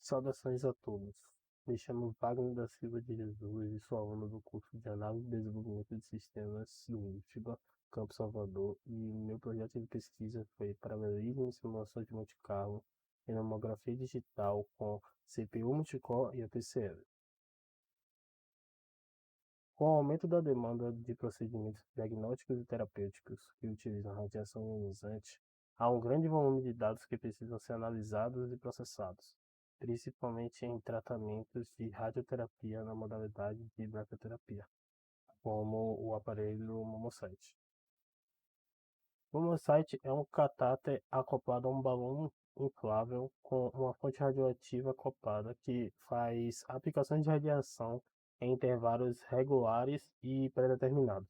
Saudações a todos. Me chamo Wagner da Silva de Jesus e sou aluno do curso de Análise e Desenvolvimento de Sistemas do IFBA, Campo Salvador, e meu projeto de pesquisa foi paralelismo em simulações de Monte Carlo em mamografia digital com CPU multicore e APCL. Com o aumento da demanda de procedimentos diagnósticos e terapêuticos que utilizam radiação ionizante, há um grande volume de dados que precisam ser analisados e processados, principalmente em tratamentos de radioterapia na modalidade de bracioterapia, como o aparelho Momosite. O Momosite é um catáter acoplado a um balão inflável com uma fonte radioativa acoplada que faz aplicações de radiação em intervalos regulares e pré-determinados.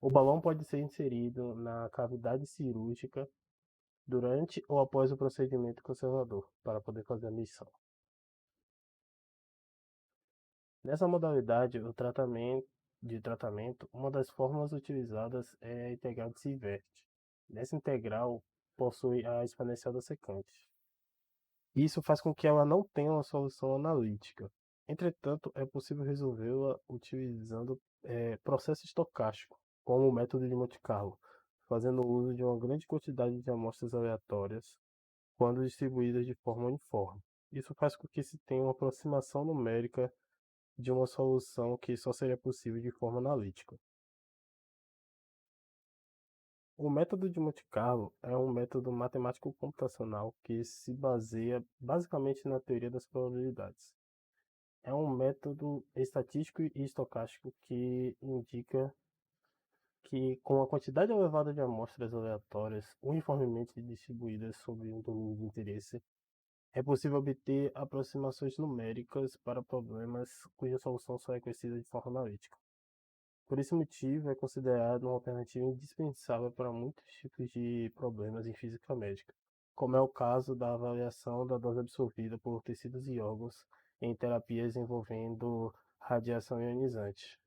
O balão pode ser inserido na cavidade cirúrgica durante ou após o procedimento conservador para poder fazer a missão. Nessa modalidade de tratamento, uma das formas utilizadas é a integral de Sievert. Nessa integral, possui a exponencial da secante. Isso faz com que ela não tenha uma solução analítica. Entretanto, é possível resolvê-la utilizando processo estocástico, como o método de Monte Carlo, fazendo uso de uma grande quantidade de amostras aleatórias quando distribuídas de forma uniforme. Isso faz com que se tenha uma aproximação numérica de uma solução que só seria possível de forma analítica. O método de Monte Carlo é um método matemático computacional que se baseia basicamente na teoria das probabilidades. É um método estatístico e estocástico que indica que, com a quantidade elevada de amostras aleatórias uniformemente distribuídas sobre um domínio de interesse, é possível obter aproximações numéricas para problemas cuja solução só é conhecida de forma analítica. Por esse motivo, é considerado uma alternativa indispensável para muitos tipos de problemas em física médica, como é o caso da avaliação da dose absorvida por tecidos e órgãos em terapias envolvendo radiação ionizante,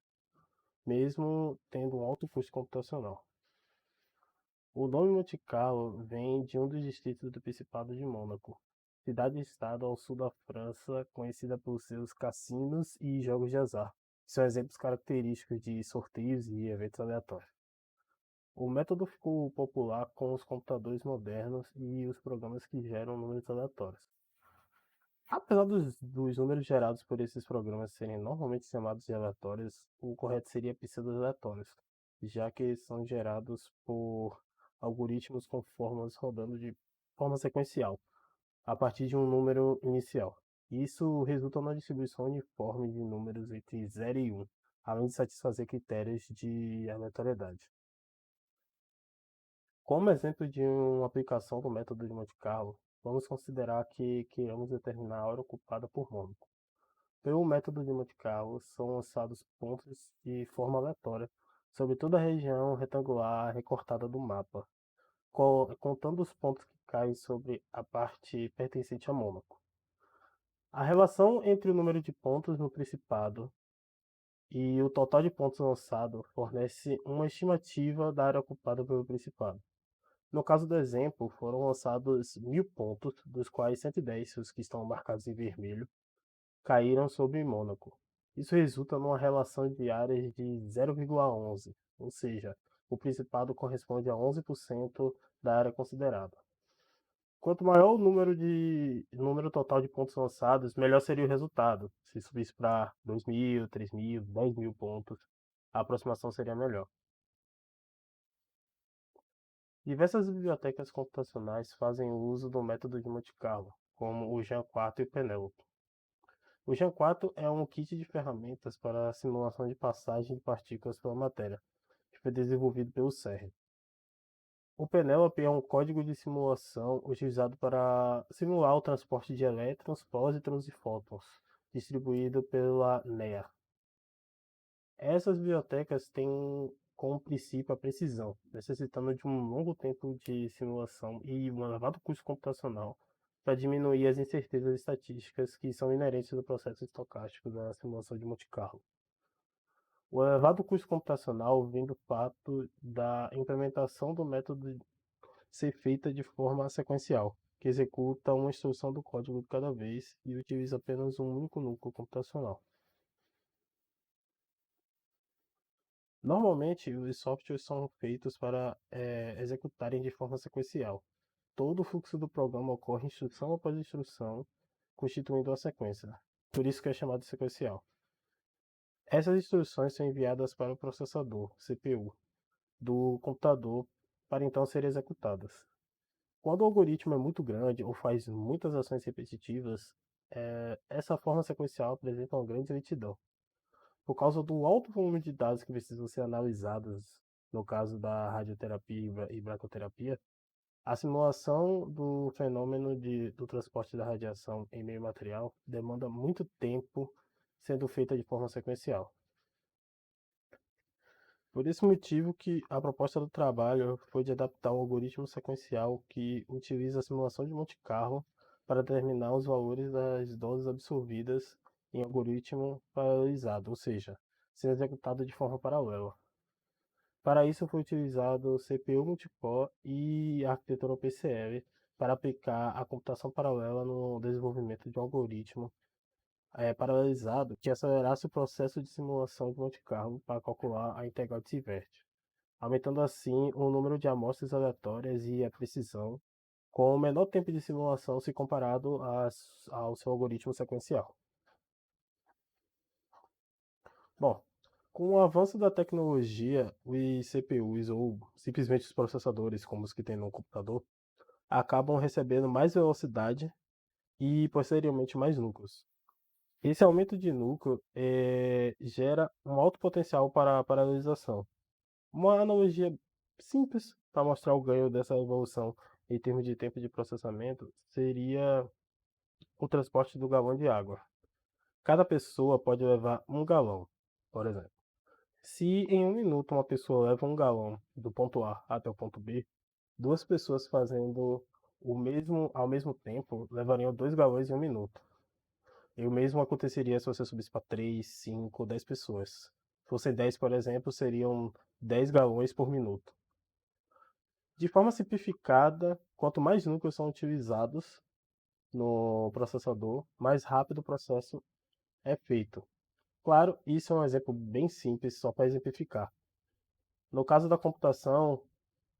mesmo tendo um alto custo computacional. O nome Monte Carlo vem de um dos distritos do Principado de Mônaco, cidade-estado ao sul da França, conhecida por seus cassinos e jogos de azar, que são exemplos característicos de sorteios e eventos aleatórios. O método ficou popular com os computadores modernos e os programas que geram números aleatórios. Apesar dos números gerados por esses programas serem normalmente chamados de aleatórios, o correto seria pseudo-aleatórios, já que são gerados por algoritmos com fórmulas rodando de forma sequencial, a partir de um número inicial. Isso resulta numa distribuição uniforme de números entre 0 e 1, além de satisfazer critérios de aleatoriedade. Como exemplo de uma aplicação do método de Monte Carlo, vamos considerar que queremos determinar a hora ocupada por Mônaco. Pelo método de Monte Carlo, são lançados pontos de forma aleatória sobre toda a região retangular recortada do mapa, contando os pontos que caem sobre a parte pertencente a Mônaco. A relação entre o número de pontos no Principado e o total de pontos lançados fornece uma estimativa da área ocupada pelo Principado. No caso do exemplo, foram lançados 1000 pontos, dos quais 110, os que estão marcados em vermelho, caíram sobre Mônaco. Isso resulta numa relação de áreas de 0,11, ou seja, o Principado corresponde a 11% da área considerada. Quanto maior o número total de pontos lançados, melhor seria o resultado. Se subisse para 2.000, 3.000, 10.000 pontos, a aproximação seria melhor. Diversas bibliotecas computacionais fazem uso do método de Monte Carlo, como o GEAN4 e o Penelope. O GEAN4 é um kit de ferramentas para a simulação de passagem de partículas pela matéria, que foi desenvolvido pelo CERN. O Penelope é um código de simulação utilizado para simular o transporte de elétrons, pósitrons e fótons, distribuído pela NEA. Essas bibliotecas têm como princípio a precisão, necessitando de um longo tempo de simulação e um elevado custo computacional para diminuir as incertezas estatísticas que são inerentes ao processo estocástico da simulação de Monte Carlo. O elevado custo computacional vem do fato da implementação do método ser feita de forma sequencial, que executa uma instrução do código de cada vez e utiliza apenas um único núcleo computacional. Normalmente, os softwares são feitos para executarem de forma sequencial. Todo o fluxo do programa ocorre instrução após instrução, constituindo uma sequência. Por isso que é chamado de sequencial. Essas instruções são enviadas para o processador, CPU, do computador para então serem executadas. Quando o algoritmo é muito grande ou faz muitas ações repetitivas, essa forma sequencial apresenta uma grande lentidão. Por causa do alto volume de dados que precisam ser analisados, no caso da radioterapia e bracoterapia, a simulação do fenômeno do transporte da radiação em meio material demanda muito tempo sendo feita de forma sequencial. Por esse motivo que a proposta do trabalho foi de adaptar um algoritmo sequencial que utiliza a simulação de Monte Carlo para determinar os valores das doses absorvidas em algoritmo paralelizado, ou seja, sendo executado de forma paralela. Para isso foi utilizado CPU multicore e a arquitetura OpenCL para aplicar a computação paralela no desenvolvimento de um algoritmo paralelizado que acelerasse o processo de simulação de Monte Carlo para calcular a integral de Sievert, aumentando assim o número de amostras aleatórias e a precisão, com o menor tempo de simulação se comparado ao seu algoritmo sequencial. Bom, com o avanço da tecnologia, os CPUs, ou simplesmente os processadores, como os que tem no computador, acabam recebendo mais velocidade e, posteriormente, mais núcleos. Esse aumento de núcleo gera um alto potencial para a paralelização. Uma analogia simples para mostrar o ganho dessa evolução em termos de tempo de processamento seria o transporte do galão de água. Cada pessoa pode levar um galão, por exemplo. Se em um minuto uma pessoa leva um galão do ponto A até o ponto B, duas pessoas fazendo o mesmo ao mesmo tempo levariam 2 galões em um minuto. E o mesmo aconteceria se você subisse para 3, 5, 10 pessoas. Se fossem 10, por exemplo, seriam 10 galões por minuto. De forma simplificada, quanto mais núcleos são utilizados no processador, mais rápido o processo é feito. Claro, isso é um exemplo bem simples, só para exemplificar. No caso da computação,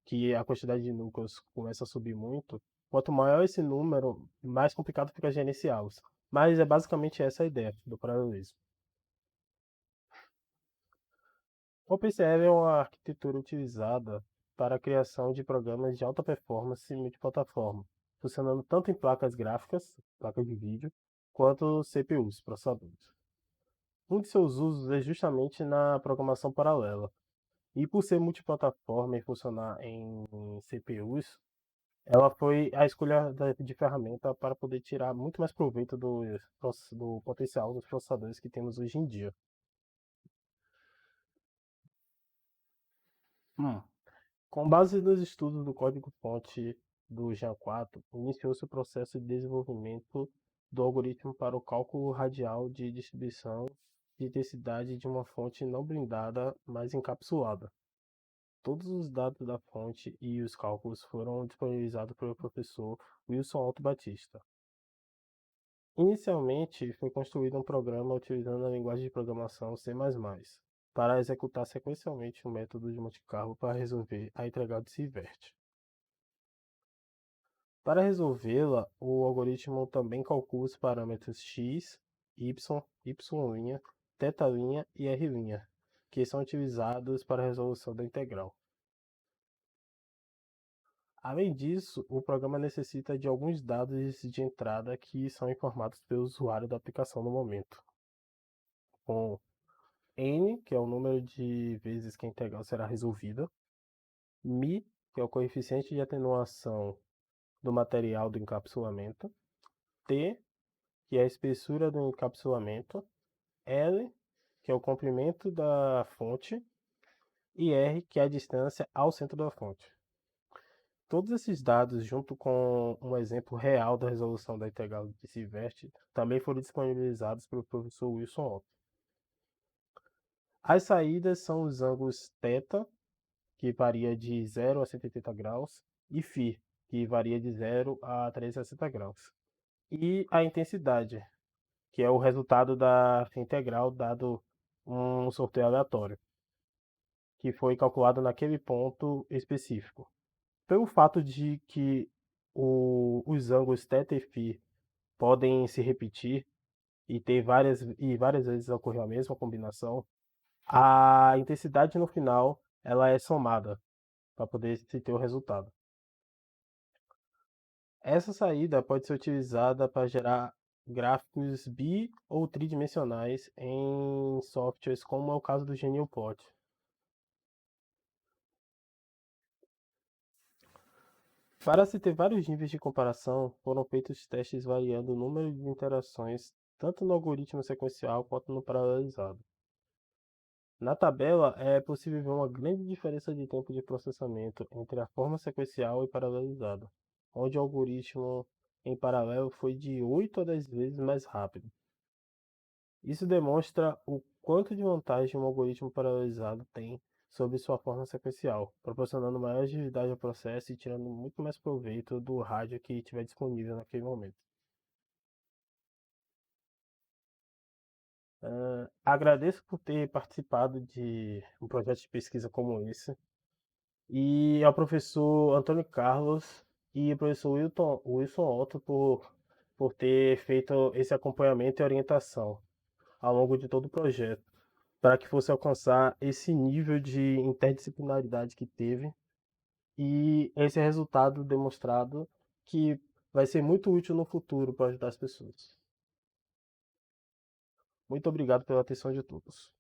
que a quantidade de núcleos começa a subir muito, quanto maior esse número, mais complicado fica gerenciá-los. Mas é basicamente essa a ideia do paralelismo. O OpenCL é uma arquitetura utilizada para a criação de programas de alta performance multiplataforma, funcionando tanto em placas gráficas, placas de vídeo, quanto CPUs, processadores. Um de seus usos é justamente na programação paralela. E por ser multiplataforma e funcionar em CPUs, ela foi a escolha de ferramenta para poder tirar muito mais proveito do potencial dos processadores que temos hoje em dia. Hum. Com base nos estudos do código-fonte do Jean 4, iniciou-se o processo de desenvolvimento do algoritmo para o cálculo radial de distribuição de intensidade de uma fonte não blindada, mas encapsulada. Todos os dados da fonte e os cálculos foram disponibilizados pelo professor Wilson Alto Batista. Inicialmente, foi construído um programa utilizando a linguagem de programação C++, para executar sequencialmente o método de Monte Carlo para resolver a integral de Sievert. Para resolvê-la, o algoritmo também calcula os parâmetros x, y, y', θ' e r', que são utilizados para a resolução da integral. Além disso, o programa necessita de alguns dados de entrada que são informados pelo usuário da aplicação no momento, com n, que é o número de vezes que a integral será resolvida, μ, que é o coeficiente de atenuação do material do encapsulamento, t, que é a espessura do encapsulamento, L, que é o comprimento da fonte, e R, que é a distância ao centro da fonte. Todos esses dados, junto com um exemplo real da resolução da integral de Sievert, também foram disponibilizados pelo professor Wilson Otto. As saídas são os ângulos θ, que varia de 0 a 180 graus, e φ, que varia de 0 a 360 graus. E a intensidade, que é o resultado da integral dado um sorteio aleatório, que foi calculado naquele ponto específico. Pelo fato de que os ângulos θ e φ podem se repetir e várias vezes ocorrer a mesma combinação, a intensidade no final ela é somada para poder se ter o resultado. Essa saída pode ser utilizada para gerar gráficos bi ou tridimensionais em softwares como é o caso do Genialplot. Para se ter vários níveis de comparação, foram feitos testes variando o número de interações tanto no algoritmo sequencial quanto no paralelizado. Na tabela, é possível ver uma grande diferença de tempo de processamento entre a forma sequencial e paralelizada, onde o algoritmo em paralelo foi de 8 a 10 vezes mais rápido. Isso demonstra o quanto de vantagem um algoritmo paralelizado tem sobre sua forma sequencial, proporcionando maior agilidade ao processo e tirando muito mais proveito do rádio que estiver disponível naquele momento. Agradeço por ter participado de um projeto de pesquisa como esse, e ao professor Antônio Carlos e ao professor Wilson Otto por ter feito esse acompanhamento e orientação ao longo de todo o projeto, para que fosse alcançar esse nível de interdisciplinaridade que teve e esse resultado demonstrado que vai ser muito útil no futuro para ajudar as pessoas. Muito obrigado pela atenção de todos.